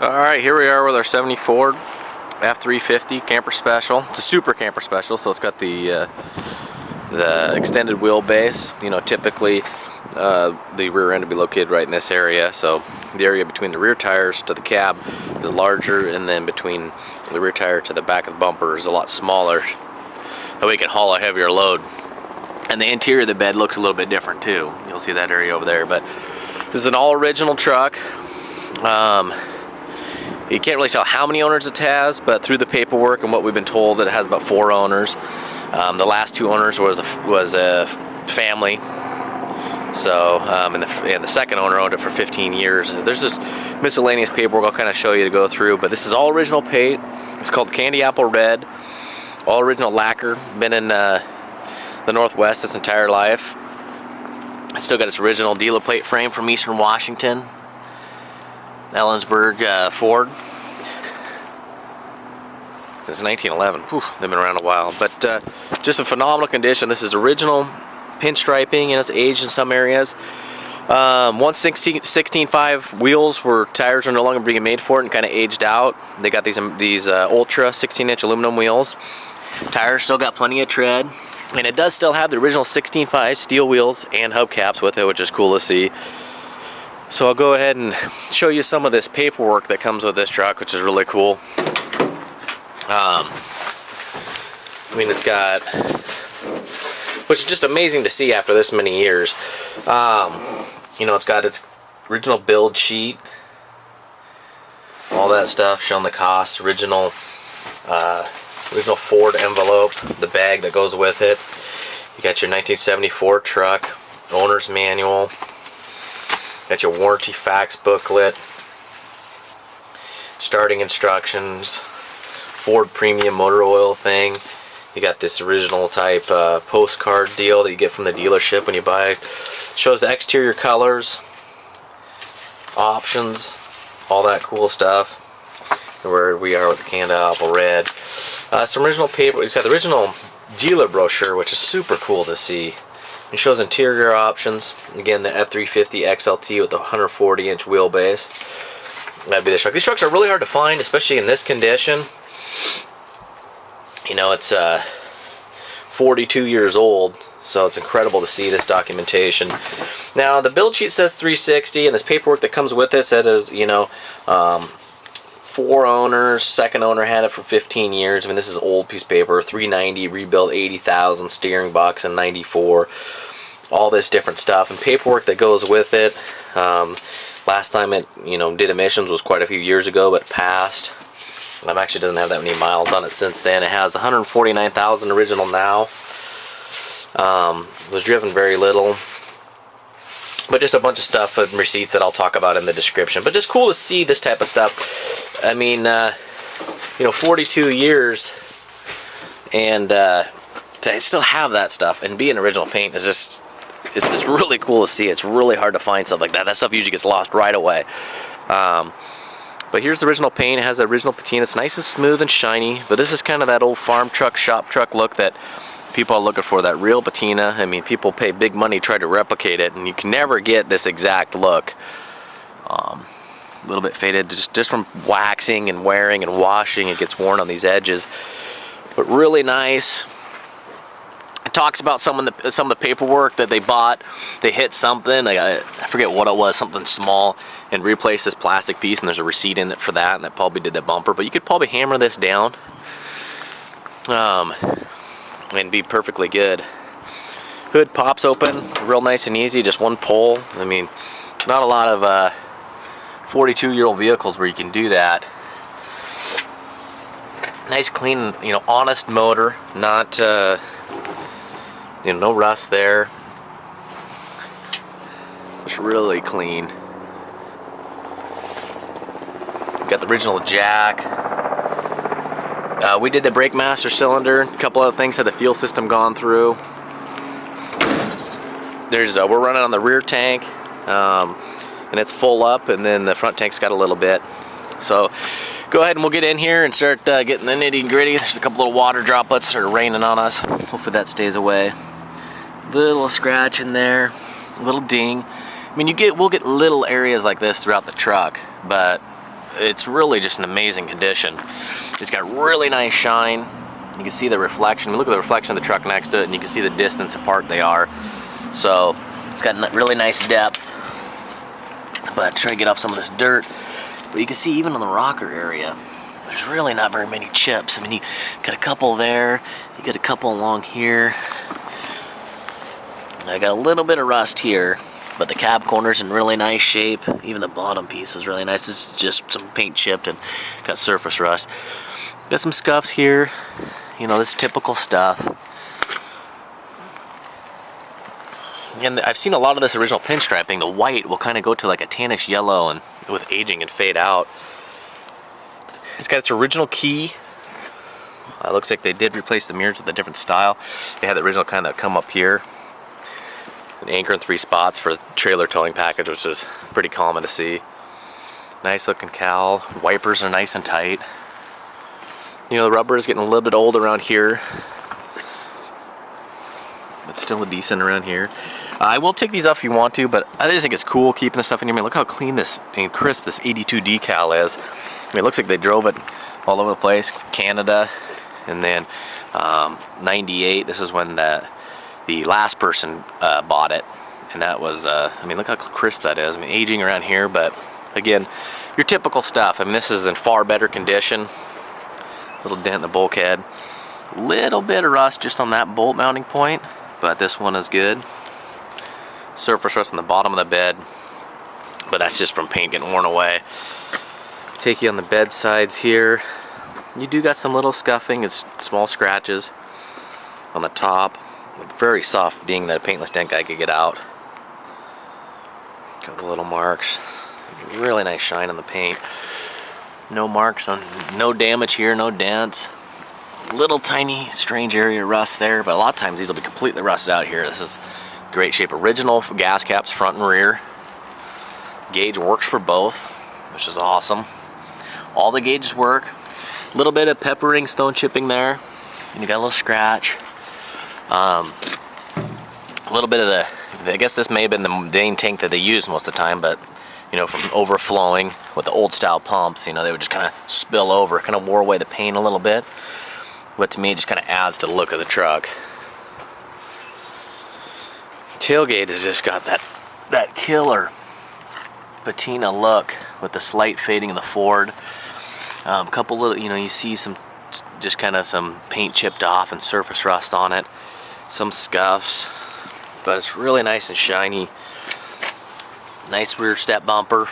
Alright, here we are with our 70 Ford F350 Camper Special. It's a super camper special, so it's got the extended wheelbase. You know, typically the rear end would be located right in this area, so the area between the rear tires to the cab is larger, and then between the rear tire to the back of the bumper is a lot smaller, that we can haul a heavier load. And the interior of the bed looks a little bit different too. You'll see that area over there, but this is an all original truck. You can't really tell how many owners it has, but through the paperwork and what we've been told, it has about 4 owners. The last 2 owners was a family. So, and the second owner owned it for 15 years. There's this miscellaneous paperwork I'll kind of show you to go through, but this is all original paint. It's called Candy Apple Red. All original lacquer. Been in the Northwest its entire life. It's still got its original dealer plate frame from Eastern Washington. Ellensburg Ford. Since 1911. Whew, they've been around a while. But just in phenomenal condition. This is original pinstriping, and it's aged in some areas. 16.5 wheels where tires are no longer being made for it and kind of aged out. They got these Ultra 16-inch aluminum wheels. Tires still got plenty of tread. And it does still have the original 16.5 steel wheels and hubcaps with it, which is cool to see. So I'll go ahead and show you some of this paperwork that comes with this truck, which is really cool. I mean, it's got, which is just amazing to see after this many years. You know, it's got its original build sheet, all that stuff, showing the cost, original Ford envelope, the bag that goes with it. You got your 1974 truck, owner's manual. Got your warranty facts booklet, starting instructions, Ford premium motor oil thing. You got this original type postcard deal that you get from the dealership when you buy it. Shows the exterior colors, options, all that cool stuff. Where we are with the Candy Apple Red. Some original paper. It's got the original dealer brochure, which is super cool to see. It shows interior options. Again, the F350 XLT with the 140-inch wheelbase. That'd be the truck. These trucks are really hard to find, especially in this condition. You know, it's 42 years old, so it's incredible to see this documentation. Now, the build sheet says 360, and this paperwork that comes with it says, you know, 4 owners. Second owner had it for 15 years. I mean, this is an old piece of paper. 390 rebuilt, 80,000 steering box in 94. All this different stuff and paperwork that goes with it. Last time it, you know, did emissions was quite a few years ago, but it passed. It actually doesn't have that many miles on it since then. It has 149,000 original now. Was driven very little. But just a bunch of stuff and receipts that I'll talk about in the description. But just cool to see this type of stuff. I mean, you know, 42 years, and to still have that stuff and be in original paint is just, it's just really cool to see. It's really hard to find stuff like that. That stuff usually gets lost right away. But here's the original paint. It has the original patina. It's nice and smooth and shiny. But this is kind of that old farm truck, shop truck look that people are looking for, that real patina. I mean, people pay big money to try to replicate it, and you can never get this exact look. A little bit faded just from waxing and wearing and washing. It gets worn on these edges, but really nice. It talks about some of the paperwork that they bought. They hit something, I forget what it was, something small, and replaced this plastic piece, and there's a receipt in it for that, and that probably did the bumper. But you could probably hammer this down and be perfectly good. Hood pops open real nice and easy, just one pull. I mean, not a lot of 42-year-old vehicles where you can do that. Nice, clean, you know, honest motor, not you know, no rust there. It's really clean. Got the original jack. We did the brake master cylinder. A couple other things had the fuel system gone through. There's we're running on the rear tank, and it's full up, and then the front tank's got a little bit. So go ahead and we'll get in here and start getting the nitty gritty. There's a couple little water droplets that are raining on us. Hopefully that stays away. Little scratch in there, little ding. I mean, we'll get little areas like this throughout the truck, but it's really just an amazing condition. It's got really nice shine. You can see the reflection. Look at the reflection of the truck next to it, and you can see the distance apart they are. So it's got really nice depth. But try to get off some of this dirt. But you can see even on the rocker area, there's really not very many chips. I mean, you got a couple there, you got a couple along here. I got a little bit of rust here, but the cab corner's in really nice shape. Even the bottom piece is really nice. It's just some paint chipped and got surface rust. Got some scuffs here. You know, this typical stuff. And I've seen a lot of this original pinstriping. The white will kind of go to like a tannish yellow and with aging and fade out. It's got its original key. Looks like they did replace the mirrors with a different style. They had the original kind of come up here. An anchor in 3 spots for the trailer towing package, which is pretty common to see. Nice looking cowl. Wipers are nice and tight. You know, the rubber is getting a little bit old around here, but still decent around here. I will take these off if you want to, but I just think it's cool keeping this stuff in here. I mean, look how clean this and crisp this 82 decal is. I mean, it looks like they drove it all over the place. Canada, and then 98. This is when the last person bought it, and that was I mean, look how crisp that is. I mean, aging around here, but again, your typical stuff. I mean, this is in far better condition. Little dent in the bulkhead, little bit of rust just on that bolt mounting point, but this one is good. Surface rust on the bottom of the bed, but that's just from paint getting worn away. Take you on the bed sides here. You do got some little scuffing. It's small scratches on the top. Very soft ding that a paintless dent guy could get out. Couple little marks. Really nice shine on the paint. No marks on, no damage here, no dents. Little tiny strange area of rust there, but a lot of times these will be completely rusted out here. This is great shape. Original gas caps, front and rear. Gauge works for both, which is awesome. All the gauges work. A little bit of peppering, stone chipping there. And you got a little scratch. A little bit of I guess this may have been the main tank that they used most of the time, but you know, from overflowing with the old style pumps, you know, they would just kind of spill over, kind of wore away the paint a little bit. But to me, it just kind of adds to the look of the truck. Tailgate has just got that killer patina look with the slight fading of the Ford. Couple little, you know, you see some, just kind of some paint chipped off and surface rust on it. Some scuffs, but it's really nice and shiny. Nice rear step bumper.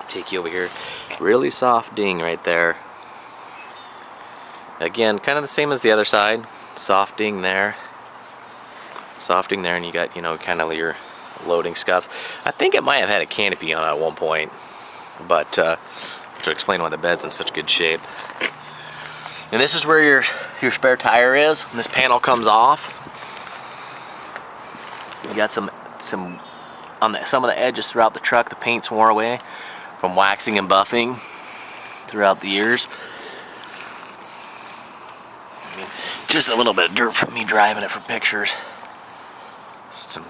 Take you over here. Really soft ding right there. Again, kind of the same as the other side. Soft ding there. Soft ding there, and you got, you know, kind of your loading scuffs. I think it might have had a canopy on it at one point, but which will explain why the bed's in such good shape. And this is where your spare tire is. And this panel comes off. You got some on some of the edges throughout the truck. The paint's worn away from waxing and buffing throughout the years. I mean, just a little bit of dirt from me driving it for pictures. Some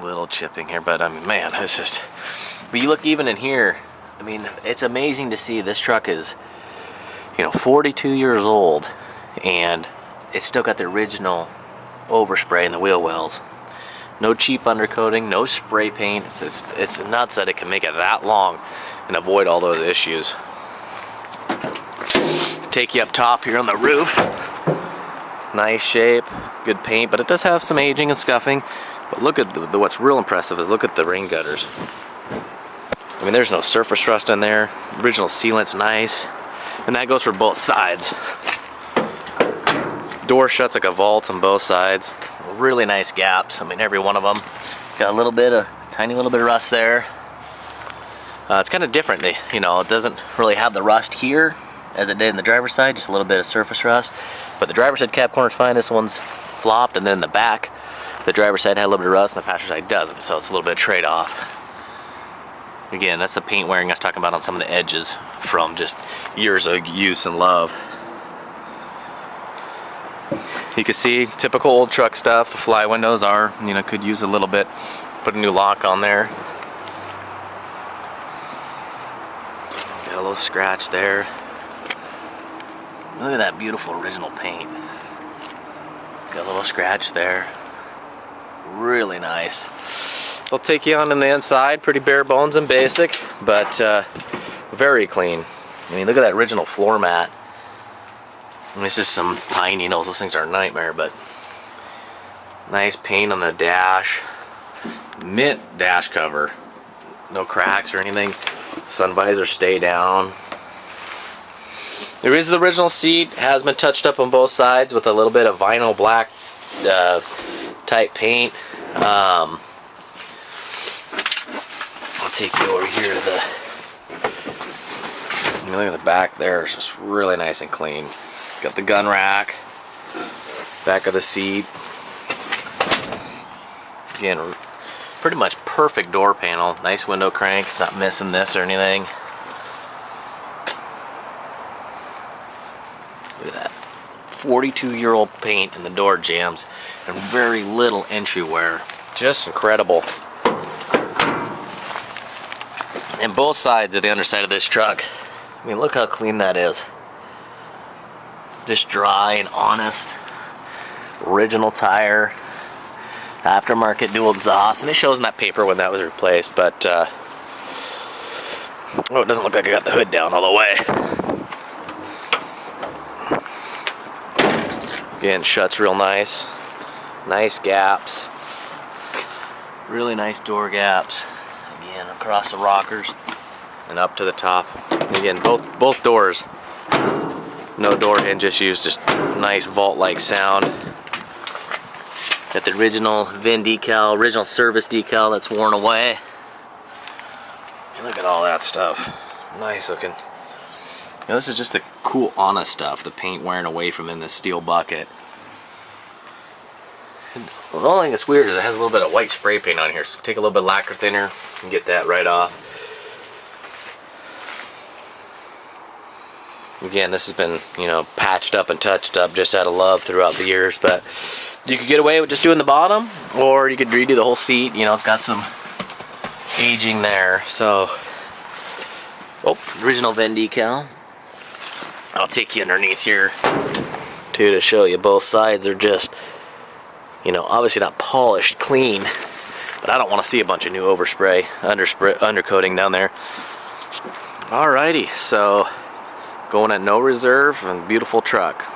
little chipping here, but I mean, man, it's just. But you look even in here. I mean, it's amazing to see this truck is, you know, 42 years old, and it's still got the original overspray in the wheel wells. No cheap undercoating, no spray paint. It's nuts that it can make it that long and avoid all those issues. Take you up top here on the roof. Nice shape, good paint, but it does have some aging and scuffing. But look at what's real impressive is look at the rain gutters. I mean, there's no surface rust in there. Original sealant's nice, and that goes for both sides. Door shuts like a vault on both sides. Really nice gaps. I mean, every one of them got a little bit of tiny little bit of rust there. It's kind of different. You know, it doesn't really have the rust here as it did in the driver's side. Just a little bit of surface rust. But the driver's side cab corner's fine. This one's flopped, and then the back, the driver's side had a little bit of rust, and the passenger side doesn't. So it's a little bit of trade-off. Again, that's the paint wearing I was talking about on some of the edges from just years of use and love. You can see typical old truck stuff. The fly windows are, you know, could use a little bit. Put a new lock on there. Got a little scratch there. Look at that beautiful original paint. Got a little scratch there. Really nice. So I'll take you on the inside. Pretty bare bones and basic, but very clean. I mean, look at that original floor mat. I mean, it's just some pine needles. Those things are a nightmare, but nice paint on the dash. Mint dash cover. No cracks or anything. Sun visors stay down. There is the original seat. Has been touched up on both sides with a little bit of vinyl black type paint. I'll take you over here to the. I mean, look at the back there. It's just really nice and clean. Got the gun rack. Back of the seat. Again, pretty much perfect door panel. Nice window crank. It's not missing this or anything. Look at that. 42-year-old paint in the door jambs and very little entry wear. Just incredible. And both sides of the underside of this truck. I mean, look how clean that is. Just dry and honest. Original tire. Aftermarket dual exhaust. And it shows in that paper when that was replaced, but oh, it doesn't look like I got the hood down all the way. Again, shuts real nice. Nice gaps. Really nice door gaps. Again, across the rockers and up to the top. Again, both doors. No door hinges used, just nice vault-like sound. Got the original VIN decal, original service decal that's worn away. And look at all that stuff. Nice looking. Now, this is just the cool, honest stuff. The paint wearing away from in this steel bucket. And the only thing that's weird is it has a little bit of white spray paint on here. So take a little bit of lacquer thinner and get that right off. Again, this has been, you know, patched up and touched up just out of love throughout the years, but you could get away with just doing the bottom, or you could redo the whole seat. You know, it's got some aging there. So, oh, original VIN decal. I'll take you underneath here too to show you both sides are just, you know, obviously not polished clean, but I don't want to see a bunch of new overspray, undercoating down there. Alrighty, so going at no reserve and beautiful truck.